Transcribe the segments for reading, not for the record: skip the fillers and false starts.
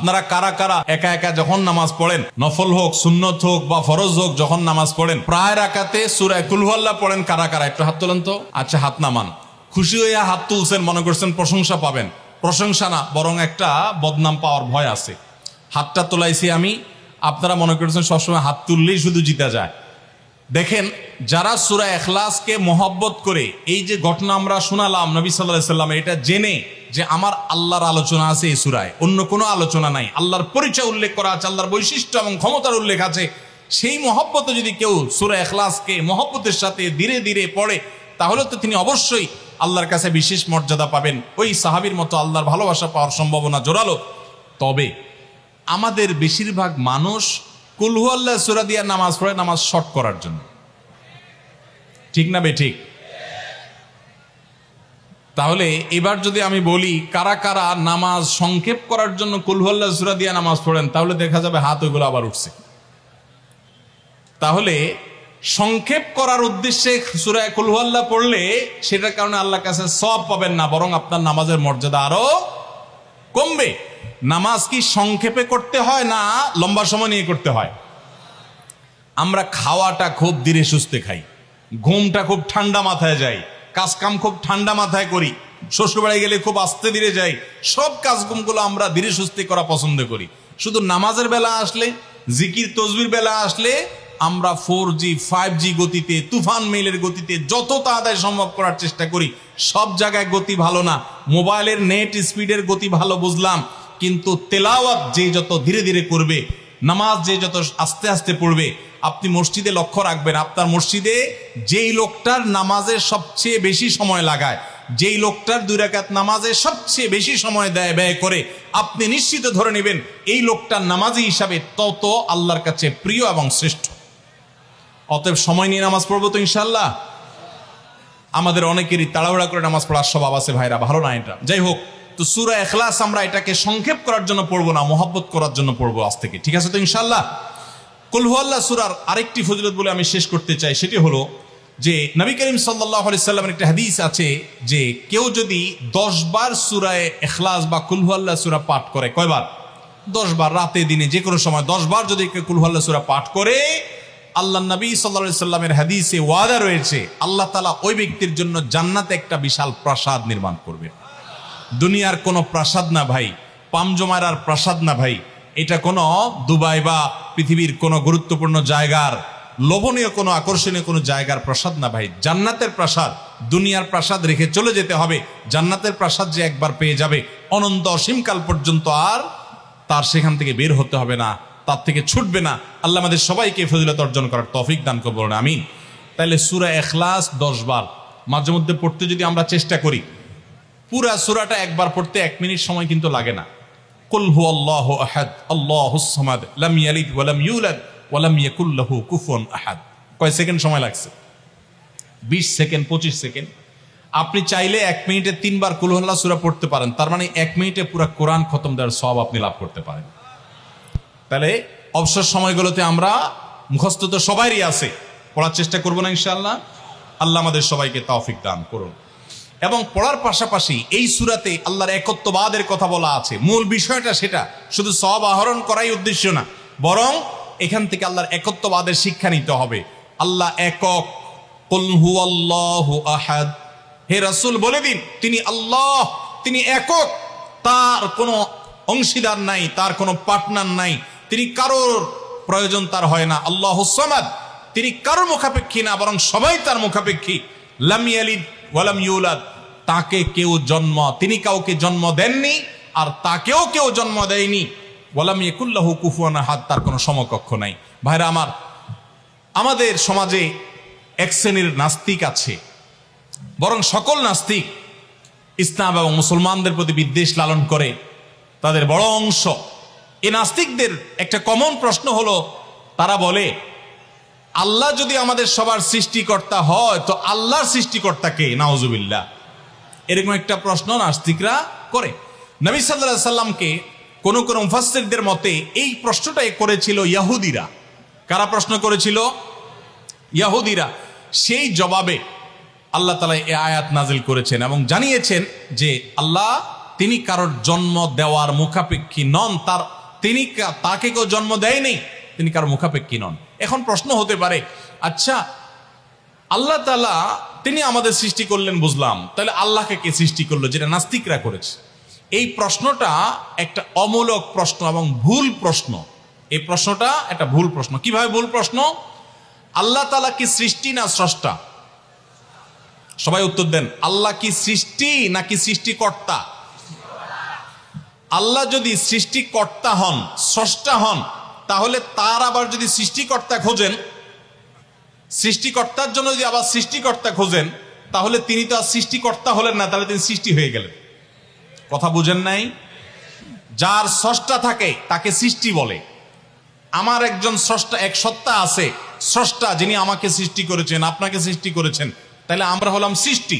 আপনারা কারা কারা একা একা যখন নামাজ পড়েন, নফল হোক, সুন্নত হোক বা ফরজ হোক, যখন নামাজ পড়েন প্রায় রাকাতে সূরা কুল হুয়াল্লাহ পড়েন কারা কারা? একটু হাত তোলেন তো। আচ্ছা, হাত নামান। খুশি হইয়া হাত তুলছেন, মনে করছেন প্রশংসা পাবেন। প্রশংসা না, বরং একটা বদনাম পাওয়ার ভয় আছে। হাতটা তোলাইছি আমি, আপনারা মনে করছেন সবসময় হাত তুললেই শুধু জিতা যায়। দেখেন, যারা সূরা ইখলাসকে মহব্বত করে, এই যে ঘটনা আমরা শোনালাম নবী সাল্লাল্লাহু আলাইহি ওয়াসাল্লাম, এটা জেনে যে আমার আল্লাহর আলোচনা আছে এই সূরায়, অন্য কোনো আলোচনা নাই, আল্লাহর পরিচয় উল্লেখ করা আছে, আল্লাহর বৈশিষ্ট্য এবং ক্ষমতার উল্লেখ আছে, সেই মহব্বতে যদি কেউ সূরা ইখলাসকে মহব্বতের সাথে ধীরে ধীরে পড়ে, তাহলে তো তিনি অবশ্যই আল্লাহর কাছে বিশেষ মর্যাদা পাবেন। ওই সাহাবীর মতো আল্লাহর ভালোবাসা পাওয়ার সম্ভাবনা জোরালো। তবে আমাদের বেশিরভাগ মানুষ কুল হুয়াল্লাহ সূরা দিয়ে নামাজ পড়ে নামাজ শর্ট করার জন্য। ঠিক না বেঠিক? তাহলে এবার যদি আমি বলি কারা কারা নামাজ সংক্ষেপ করার জন্য কুল হুয়াল্লাহ সূরা দিয়ে নামাজ পড়েন, তাহলে দেখা যাবে হাত ওইগুলো আবার উঠছে। তাহলে সংক্ষেপ করার উদ্দেশ্যে সূরা কুল হুয়াল্লাহ পড়লে সেটার কারণে আল্লাহর কাছে সওয়াব পাবেন না, বরং আপনার নামাজের মর্যাদা আরো কমবে। নামাজ কি সংক্ষেপে করতে হয় না লম্বা সময় নিয়ে করতে হয়? আমরা খাওয়াটা খুব ধীরে সুস্থে খাই, ঘুমটা খুব ঠান্ডা মাথায় যাই, কাজ কাম খুব ঠান্ডা মাথায় করি, শ্বশুরবাড়ি গেলে খুব আস্তে ধীরে যাই, সব কাজগুলো আমরা ধীরে সুস্থে করা পছন্দ করি। শুধু নামাজের বেলা আসলে, জিকির তসবির বেলা আসলে আমরা 4G 5G গতিতে, তুফান মেইলের গতিতে যত তাড়াতাড়ি সম্ভব করার চেষ্টা করি। সব জায়গায় গতি ভালো না, মোবাইলের নেট স্পিডের গতি ভালো বুঝলাম, কিন্তু তেলাওয়াত যে যত ধীরে ধীরে করবে, নামাজ যে যত আস্তে আস্তে পড়বে, আপনি মসজিদে লক্ষ্য রাখবেন, আপনার মসজিদে যেই লোকটার নামাজে সবচেয়ে বেশি সময় লাগায়, যেই লোকটার 2 রাকাত নামাজে সবচেয়ে বেশি সময় ব্যয় করে, আপনি নিশ্চিত ধরে নেবেন এই লোকটার নামাজি হিসাবে তত আল্লাহর কাছে প্রিয় এবং শ্রেষ্ঠ। অতএব সময় নিয়ে নামাজ পড়বো তো ইনশাল্লাহ। আমাদের অনেকেরই তাড়াহুড়া করে নামাজ পড়ার স্বভাব আছে ভাইরা, ভালো না এটা। যাই হোক, তো সূরা ইখলাস আমরা এটাকে সংক্ষেপ করার জন্য পড়বো না, মহব্বত করার জন্য পড়বো আজ থেকে, ঠিক আছে তো ইনশাল্লাহ। কুল হুয়াল্লাহ সূরার আরেকটি ফজিলত বলে আমি শেষ করতে চাই, সেটি হলো যে নবী করিম সাল্লাল্লাহু আলাইহি সাল্লামের একটা হাদিস আছে যে কেউ যদি 10 বার সূরা ইখলাস বা কুল হুয়াল্লাহ সূরা পাঠ করে, কয়বার? 10 বার, রাতে দিনে যে কোনো সময় 10 বার যদি কেউ কুল হুয়াল্লাহ সূরা পাঠ করে, আল্লাহ নবী সাল্লাল্লাহু আলাইহি সাল্লামের হাদিসে ওয়াদা রয়েছে আল্লাহ তাআলা ওই ব্যক্তির জন্য জান্নাতে একটা বিশাল প্রাসাদ নির্মাণ করবে। দুনিয়ার কোনো প্রাসাদ না ভাই, পামজমারার প্রাসাদ না ভাই, এটা কোনো দুবাই বা পৃথিবীর কোনো গুরুত্বপূর্ণ জায়গার লোভনীয় কোনো আকর্ষণীয় কোনো জায়গার প্রাসাদ না ভাই, জান্নাতের প্রাসাদ। দুনিয়ার প্রাসাদ রেখে চলে যেতে হবে, জান্নাতের প্রাসাদ যে একবার পেয়ে যাবে অনন্ত অসীমকাল পর্যন্ত আর তার সেখান থেকে বের হতে হবে না, তার থেকে ছুটবে না। আল্লাহ আমাদের সবাইকে ফজিলত অর্জন করার তৌফিক দান করুন, আমিন। তাহলে সূরা ইখলাস 10 বার মাঝে মধ্যে পড়তে যদি আমরা চেষ্টা করি, পুরা সূরাটা একবার পড়তে 1 মিনিট সময় কিন্তু লাগে না। কুল হুয়াল্লাহু আহাদ আল্লাহুস সামাদ লাম ইয়ালিদ ওয়া লাম ইউলাদ ওয়া লাম ইয়াকুল লাহু কুফুয়ান আহাদ। কয় সেকেন্ড সময় লাগছে? 20 সেকেন্ড, 25 সেকেন্ড। আপনি চাইলে 1 মিনিটে 3 বার কুল হুয়াল্লাহ সূরা পড়তে পারেন, তার মানে 1 মিনিটে পুরো কোরআন খতম দেওয়ার সওয়াব আপনি লাভ করতে পারেন। তাহলে অবসর সময়গুলোতে আমরা মুখস্থ তো সবারই আছে, পড়ার চেষ্টা করবো না ইনশাআল্লাহ। আল্লাহ আমাদের সবাইকে তৌফিক দান করুন। এবং পড়ার পাশাপাশি এই সূরাতে আল্লাহর একত্ববাদের কথা বলা আছে, মূল বিষয়টা সেটা, শুধু সওয়াব আহরণ করাই উদ্দেশ্য না, বরং এখান থেকে আল্লাহর একত্ববাদের শিক্ষা নিতে হবে। আল্লাহ একক, কুল হুয়াল্লাহু আহাদ, হে রাসূল বলে দিন তিনি আল্লাহ, তিনি একক, তার কোনো অংশীদার নাই, তার কোনো পার্টনার নাই, তিনি কারোর প্রয়োজন তার হয় না। আল্লাহুস সামাদ, তিনি কারোর মুখাপেক্ষী না, বরং সবাই তার মুখাপেক্ষী। লাম ইয়ালিদ ওয়া লাম ইউলাদ, তাকে কেউ তিনি কাউকে জন্ম দেননি আর তাকেও কেউ জন্ম দেয়নি। ওয়া লাম ইয়াকুল লাহু কুফুয়ান আহাদ, তার কোনো সমকক্ষ নাই। ভাইরা আমার, আমাদের সমাজে এক শ্রেণীর নাস্তিক আছে, বরং সকল নাস্তিক ইসলাম এবং মুসলমানদের প্রতি বিদ্বেষ লালন করে, তাদের বড় অংশ। এই নাস্তিকদের একটা কমন প্রশ্ন হলো, তারা বলে আল্লাহ যদি আমাদের সবার সৃষ্টিকর্তা হয় তো আল্লাহর সৃষ্টিকর্তা কে? নাউজুবিল্লাহ। এরকম একটা প্রশ্ন নাস্তিকরা করে। নবী সাল্লাল্লাহু আলাইহি সাল্লামকে কোন কোন মুফাসসিরদের মতে এই প্রশ্নটাই করেছিল ইহুদিরা। কারা প্রশ্ন করেছিল? ইহুদিরা। সেই জবাবে আল্লাহ তাআলা এই আয়াত নাজিল করেছেন এবং জানিয়েছেন যে আল্লাহ তিনি কারোর জন্ম দেওয়ার মুখাপেক্ষী নন, তাকে কেউ জন্ম দেয়নি, তিনি কারোর মুখাপেক্ষী নন। এখন প্রশ্ন হতে পারে, আচ্ছা আল্লাহ তাআলা তিনি আমাদের সৃষ্টি করলেন বুঝলাম, তাহলে আল্লাহকে কে সৃষ্টি করলো, যেটা নাস্তিকরা করেছে। এই প্রশ্নটা একটা অমূলক প্রশ্ন এবং ভুল প্রশ্ন। এই প্রশ্নটা একটা ভুল প্রশ্ন। কিভাবে ভুল প্রশ্ন? আল্লাহ তাআলা কি সৃষ্টি না স্রষ্টা? সবাই উত্তর দেন। আল্লাহ কি সৃষ্টি নাকি সৃষ্টিকর্তা? আল্লাহ যদি সৃষ্টিকর্তা হন, স্রষ্টা হন, তাহলে তার আবার যদি সৃষ্টিকর্তা খোঁজেন, সৃষ্টিকর্তার জন্য যদি আবার সৃষ্টিকর্তা খোঁজেন, তাহলে তিনি তো আর সৃষ্টিকর্তা হলেন না, তাহলে তিনি সৃষ্টি হয়ে গেলেন। কথা বুঝেন নাই? যার স্রষ্টা থাকে তাকে সৃষ্টি বলে। আমার একজন স্রষ্টা, এক সত্তা আছে, স্রষ্টা, যিনি আমাকে সৃষ্টি করেছেন, আপনাকে সৃষ্টি করেছেন, তাহলে আমরা হলাম সৃষ্টি।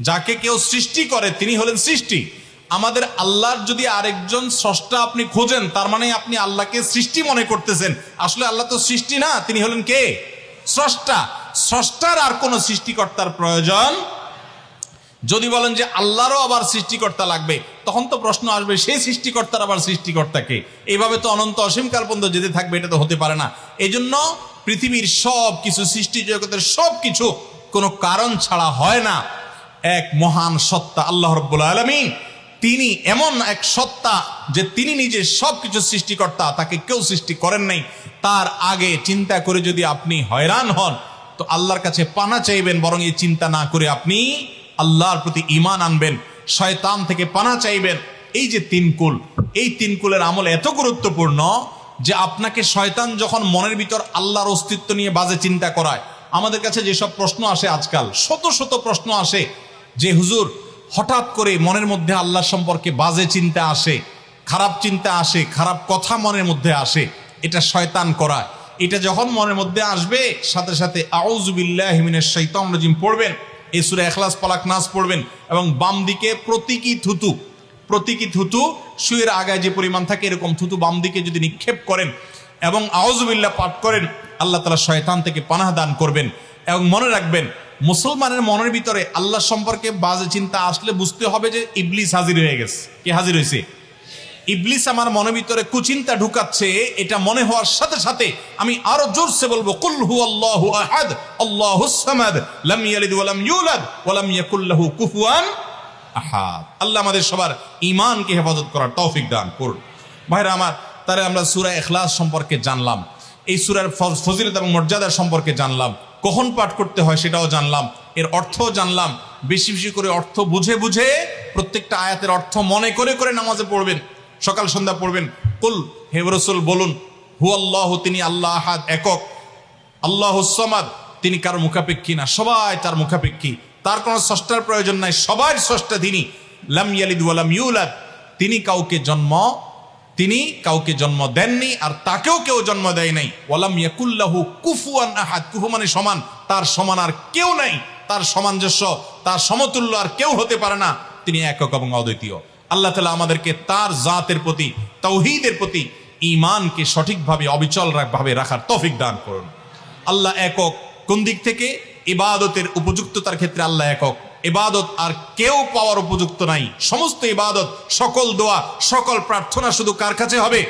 যাকে কেউ সৃষ্টি করে তিনি হলেন সৃষ্টি। আমাদের আল্লাহর যদি আরেকজন স্রষ্টা আপনি খোঁজেন, তার মানে আপনি আল্লাহকে সৃষ্টি মনে করতেছেন। আসলে আল্লাহ তো সৃষ্টি না, তিনি হলেন কে? স্রষ্টা। স্রষ্টার আর কোন সৃষ্টিকর্তার প্রয়োজন। যদি বলেন যে আল্লাহরও আবার সৃষ্টিকর্তা লাগবে, তখন তো প্রশ্ন আসবে সেই সৃষ্টিকর্তার আবার সৃষ্টিকর্তাকে। এইভাবে তো অনন্ত অসীমকাল পর্যন্ত যেতে থাকবে, এটা তো হতে পারে না। এই জন্য পৃথিবীর সব কিছু, সৃষ্টি জগতের সব কিছু কোনো কারণ ছাড়া হয় না। এক মহান সত্তা আল্লাহ রাব্বুল আলামিন, তিনি এমন এক সত্তা যে তিনি নিজে সবকিছু সৃষ্টিকর্তা, তাকে কেউ সৃষ্টি করেন নাই। তার আগে চিন্তা করে যদি আপনি হয়রান হন, তো আল্লাহর কাছে পানা চাইবেন, বরং এই চিন্তা না করে আপনি আল্লাহর প্রতি ঈমান আনবেন, শয়তান থেকে পানা চাইবেন। এই যে তিনকুল, এই তিনকুলের আমল এত গুরুত্বপূর্ণ যে আপনাকে শয়তান যখন মনের ভিতর আল্লাহর অস্তিত্ব নিয়ে বাজে চিন্তা করায়, আমাদের কাছে যেসব প্রশ্ন আসে আজকাল, শত শত প্রশ্ন আসে যে হুজুর হঠাৎ করে মনের মধ্যে আল্লাহ সম্পর্কে বাজে চিন্তা আসে, খারাপ চিন্তা আসে, খারাপ কথা মনের মধ্যে আসে, এটা শয়তান করায়। এটা যখন মনের মধ্যে আসবে, সাথে সাথে আউযু বিল্লাহি মিনাশ শাইতানির রাজিম পড়বেন, এই সূরা ইখলাস, ফালাক, নাস পড়বেন, এবং বাম দিকে প্রতীকী থুতু শুয়ের আগায় যে পরিমাণ থাকে এরকম থুতু বাম দিকে যদি নিক্ষেপ করেন এবং আউযু বিল্লাহ পাঠ করেন, আল্লাহ তাআলা শয়তান থেকে পানাহ দান করবেন। এবং মনে রাখবেন, মুসলমানের মনের ভিতরে আল্লাহ সম্পর্কে বাজে চিন্তা আসলে বুঝতে হবে যে ইবলিস হাজির হয়ে গেছে। কে হাজির হয়েছে? ইবলিস আমার মনের ভিতরে কুচিন্তা ঢুকাচ্ছে। এটা মনে হওয়ার সাথে সাথে আমি আরো জোরসে বলবো, কুল হুয়াল্লাহু আহাদ আল্লাহুস সামাদ লাম ইয়ালিদ ওয়া লাম ইউলাদ ওয়া লাম ইয়াকুল লাহু কুফুয়ান আহাদ। আল্লাহ আমাদের সবার ঈমানকে হেফাজত করার তৌফিক দান করুন। ভাইরা আমার, তারে আমরা সূরা ইখলাস সম্পর্কে জানলাম, এই সূরার ফজিলত এবং মর্যাদা সম্পর্কে জানলাম, কখন পাঠ করতে হয় সেটাও জানলাম, এর অর্থও জানলাম। বেশি বেশি করে অর্থ বুঝে বুঝে প্রত্যেকটা আয়াতের অর্থ মনে করে করে নামাজে পড়বেন, সকাল সন্ধ্যা পড়বেন। কুল, হে রাসূল বলুন, হুয়াল্লাহু, তিনি আল্লাহ আহাদ, একক, আল্লাহুস সামাদ, তিনি কারো মুখাপেক্ষী না, সবাই তার মুখাপেক্ষী, তার কোনো স্রষ্টার প্রয়োজন নাই, সবার স্রষ্টা তিনি। লাম ইয়ালিদ ওয়া লাম ইউলাদ, তিনি কাউকে জন্ম দেননি, আর তাকেও কেউ জন্ম দেয় নাই। ওয়ালাম ইয়াকুল লাহু কুফুয়ান আহাদ, কুফু মানে সমান, তার সমান আর কেউ নাই, তার সামঞ্জস্য, তার সমতুল্য আর কেউ হতে পারে না। তিনি একক এবং অদ্বিতীয়। আল্লাহ তাআলা আমাদেরকে তার জাতের প্রতি, তাওহীদের প্রতি ঈমানকে সঠিকভাবে অবিচল ভাবে রাখার তৌফিক দান করুন। আল্লাহ একক কোন দিক থেকে? ইবাদতের উপযুক্ততার ক্ষেত্রে আল্লাহ একক। ইবাদত আর কেউ পাওয়ার উপযুক্ত নাই। সমস্ত ইবাদত, সকল দোয়া, সকল প্রার্থনা শুধু কার কাছে হবে?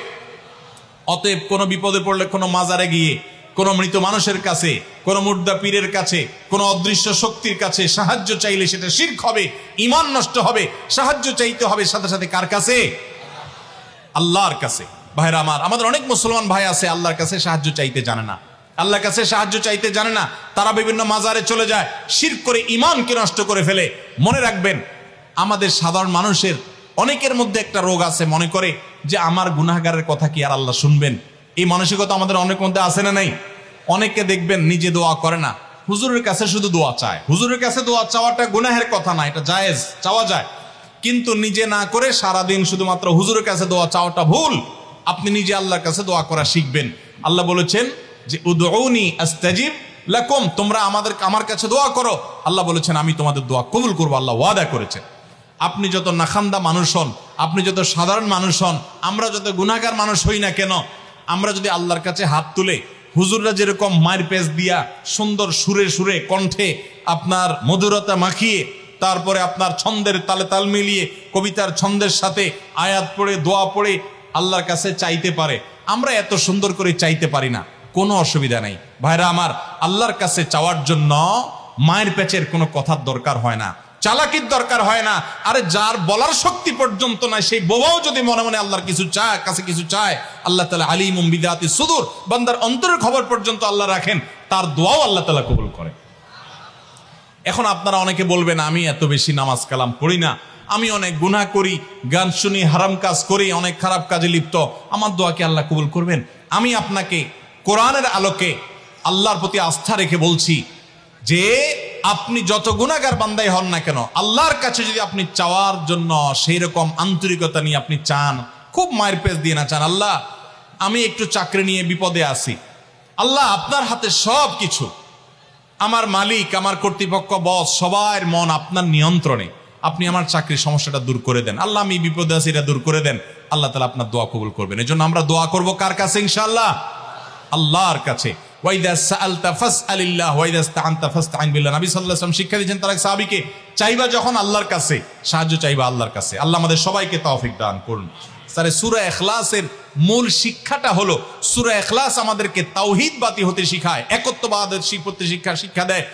অতএব কোনো বিপদে পড়লে কোনো মাজারে গিয়ে, কোনো মৃত মানুষের কাছে, কোনো মুর্দা পীরের কাছে, কোনো অদৃশ্য শক্তির কাছে সাহায্য চাইলে সেটা শিরক হবে, ঈমান নষ্ট হবে। সাহায্য চাইতে হবে সাথে সাথে কার কাছে? আল্লাহর কাছে। ভাইরা আমার, আমাদের অনেক মুসলমান ভাই আছে আল্লাহর কাছে সাহায্য চাইতে জানে না, আল্লাহর কাছে সাহায্য চাইতে জানে না, তারা বিভিন্ন মাজারে চলে যায়, শিরক করে ঈমানকে নষ্ট করে ফেলে। মনে রাখবেন, আমাদের সাধারণ মানুষের অনেকের মধ্যে একটা রোগ আছে, মনে করে যে আমার গুনাহগারের কথা কি আর আল্লাহ শুনবেন? এই মানসিকতা আমাদের অনেক মধ্যে আছে না নাই? অনেকে দেখবেন নিজে দোয়া করে না, হুজুরের কাছে শুধু দোয়া চায়। হুজুরের কাছে দোয়া চাওয়াটা গুনাহের কথা না, এটা জায়েজ, চাওয়া যায়, কিন্তু নিজে না করে সারাদিন শুধুমাত্র হুজুরের কাছে দোয়া চাওয়াটা ভুল। আপনি নিজে আল্লাহর কাছে দোয়া করা শিখবেন। আল্লাহ বলেছেন যে উদউনি আস্তাজিব লাকুম, তোমরা আমার কাছে দোয়া করো। আল্লাহ বলেছেন আমি তোমাদের দোয়া কবুল করবো, আল্লাহ ওয়াদা করেছেন। আপনি যত নাখান্দা মানুষ হন, আপনি যত সাধারণ মানুষ হন, আমরা যত গুনাহগার মানুষ হই না কেন, আমরা যদি আল্লাহর কাছে হাত তুলে, হুজুররা যেরকম মায়ের পেজ দিয়া সুন্দর সুরে সুরে কণ্ঠে আপনার মধুরতা মাখিয়ে তারপরে আপনার ছন্দের তালে তাল মিলিয়ে কবিতার ছন্দের সাথে আয়াত পড়ে দোয়া পড়ে আল্লাহর কাছে চাইতে পারে। আমরা এত সুন্দর করে চাইতে পারি না, কোনো অসুবিধা নেই ভাইরা আমার। আল্লাহর কাছে চাওয়ার জন্য মায়ের পেচের কোনো কথার দরকার হয় না, চালাকির দরকার হয় না। আরে যার বলার শক্তি পর্যন্ত নাই, সেই বোবাও যদি মনে মনে আল্লাহর কিছু চায়, কাছে কিছু চায়, আল্লাহ তাআলা আলিমুম বিযাতি সুদূর, বান্দার অন্তরের খবর পর্যন্ত আল্লাহ রাখেন, তার দোয়াও আল্লাহ তাআলা কবুল করে। এখন আপনারা অনেকে বলবেন, আমি এত বেশি নামাজ কালাম পড়ি না, আমি অনেক গুনাহ করি, গান শুনি, হারাম কাজ করি, অনেক খারাপ কাজে লিপ্ত, আমার দোয়াকে আল্লাহ কবুল করবেন? আমি আপনাকে কোরআনের আলোকে আল্লাহর প্রতি আস্থা রেখে বলছি যে আপনি যত গুনাহগার বান্দাই হন না কেন, আল্লাহর কাছে যদি আপনি চাওয়ার জন্য সেই রকম আন্তরিকতা নিয়ে আপনি চান, খুব মায়ের পেজ দিয়ে না চান, আল্লাহ আমি একটু চাকরি নিয়ে বিপদে আছি, আল্লাহ আপনার হাতে সব কিছু, আমার মালিক, আমার কর্তৃপক্ষ, বস, সবার মন আপনার নিয়ন্ত্রণে, আপনি আমার চাকরির সমস্যাটা দূর করে দেন, আল্লাহ আমি বিপদে আছি, এটা দূর করে দেন, আল্লাহ তাআলা আপনার দোয়া কবুল করবেন। এজন্য আমরা দোয়া করব কার কাছে? ইনশাআল্লাহ আল্লাহর কাছে। ওয়াইদা সাআলতা ফাসআলিল্লাহ ওয়াইদা ইসতাআনতা ফাসতাইন বিল্লাহ। নবী সাল্লাল্লাহু আলাইহি ওয়াসাল্লাম শিক্ষা দিয়েছেন তার এক সাহাবীকে, চাইবা যখন আল্লাহর কাছে, সাহায্য চাইবা আল্লাহর কাছে। আল্লাহ আমাদের সবাইকে তৌফিক দান করুন। স্যার, সূরা ইখলাসের মূল শিক্ষাটা হলো, সূরা ইখলাস আমাদেরকে তাওহীদবাদী হতে শিখায়, একত্ববাদের শিক্ষা দেয়।